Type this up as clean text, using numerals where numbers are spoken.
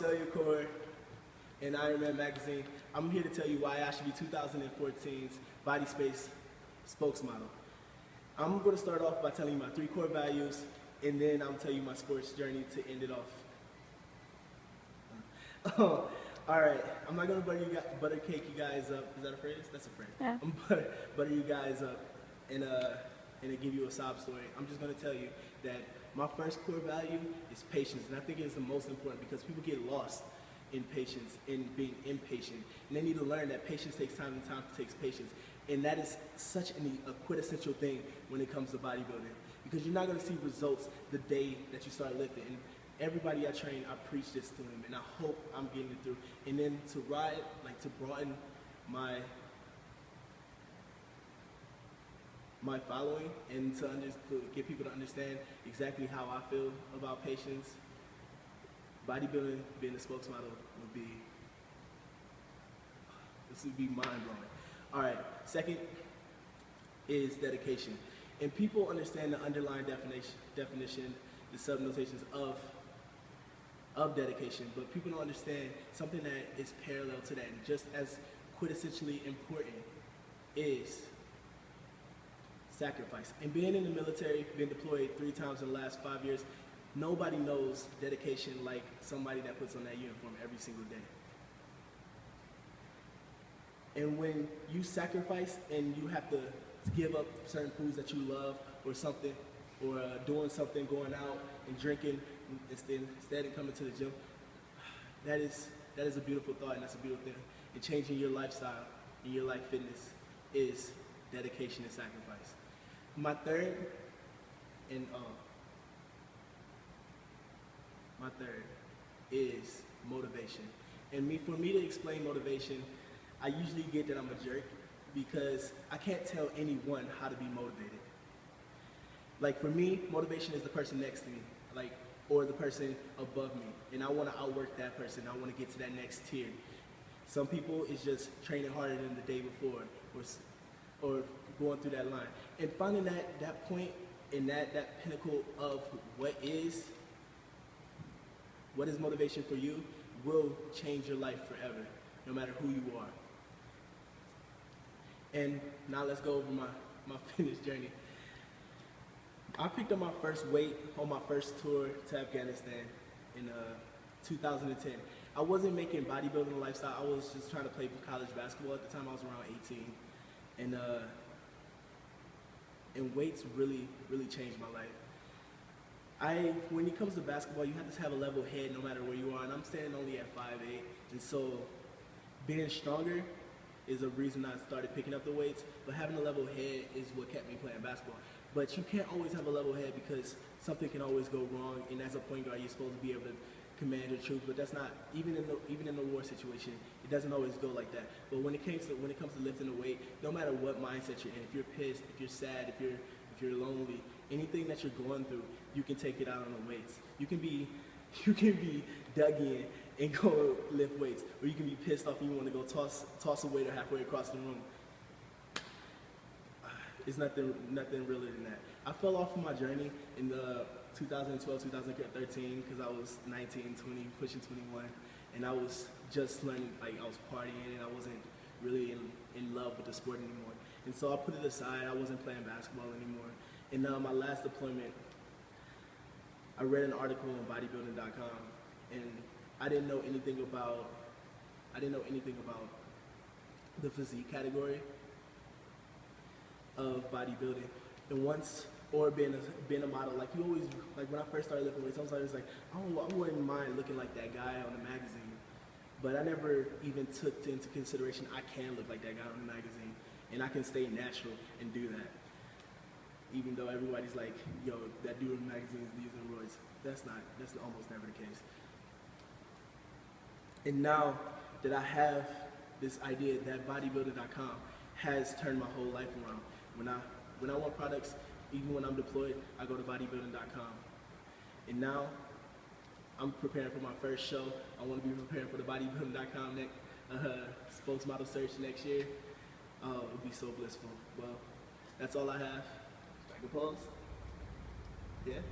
Core in Iron Man magazine. I'm here to tell you why I should be 2014's Bodyspace spokesmodel. I'm going to start off by telling you my 3 core values, and then I'll tell you my sports journey to end it off. Alright, I'm not going to buttercake you guys up. Is that a phrase? That's a phrase. Yeah. I'm butter you guys up and give you a sob story. I'm just going to tell you that my first core value is patience, and I think it's the most important because people get lost in patience and being impatient, and they need to learn that patience takes time and time takes patience, and that is such a quintessential thing when it comes to bodybuilding, because you're not going to see results the day that you start lifting. And everybody I train, I preach this to them, and I hope I'm getting it through. And then to broaden my following and to get people to understand exactly how I feel about patience, bodybuilding, being a spokesmodel would be mind-blowing. All right, second is dedication. And people understand the underlying definition, the sub-notations of dedication, but people don't understand something that is parallel to that, and just as quintessentially important is sacrifice. And being in the military, being deployed 3 times in the last 5 years, nobody knows dedication like somebody that puts on that uniform every single day. And when you sacrifice and you have to give up certain foods that you love or something, or doing something, going out and drinking instead of coming to the gym, that is a beautiful thought, and that's a beautiful thing. And changing your lifestyle and your life fitness is dedication and sacrifice. My third is motivation. And for me to explain motivation, I usually get that I'm a jerk because I can't tell anyone how to be motivated. Like for me, motivation is the person next to me, or the person above me, and I want to outwork that person. I want to get to that next tier. Some people is just training harder than the day before, or going through that line. And finding that point and that pinnacle of what is motivation for you will change your life forever, no matter who you are. And now let's go over my fitness journey. I picked up my first weight on my first tour to Afghanistan in 2010. I wasn't making bodybuilding a lifestyle. I was just trying to play college basketball. At the time I was around 18. And weights really changed my life. When it comes to basketball, you have to have a level head no matter where you are, and I'm standing only at 5'8", and so being stronger is a reason I started picking up the weights, but having a level head is what kept me playing basketball. But you can't always have a level head because something can always go wrong, and as a point guard, you're supposed to be able to command your troops, but that's not, even in the war situation, it doesn't always go like that. But when it comes to lifting the weight, no matter what mindset you're in, if you're pissed, if you're sad, if you're lonely, anything that you're going through, you can take it out on the weights. You can be dug in and go lift weights, or you can be pissed off and you want to go toss a waiter halfway across the room. It's nothing realer than that. I fell off of my journey in the 2012, 2013 because I was 19, 20, pushing 21, and I was just learning, I was partying, and I wasn't really in love with the sport anymore. And so I put it aside. I wasn't playing basketball anymore. And my last deployment, I read an article on bodybuilding.com, and I didn't know anything about the physique category of bodybuilding. And or being a model, you always, when I first started lifting weights, I was always like, oh, I wouldn't mind looking like that guy on the magazine. But I never even took into consideration I can look like that guy on the magazine, and I can stay natural and do that. Even though everybody's like, yo, that dude in the magazine is using roids. That's almost never the case. And now that I have this idea that bodybuilder.com has turned my whole life around. When I want products, even when I'm deployed, I go to bodybuilding.com. And now I'm preparing for my first show. I want to be preparing for the bodybuilding.com spokesmodel search next year. It would be so blissful. Well, that's all I have. Applause? Yeah?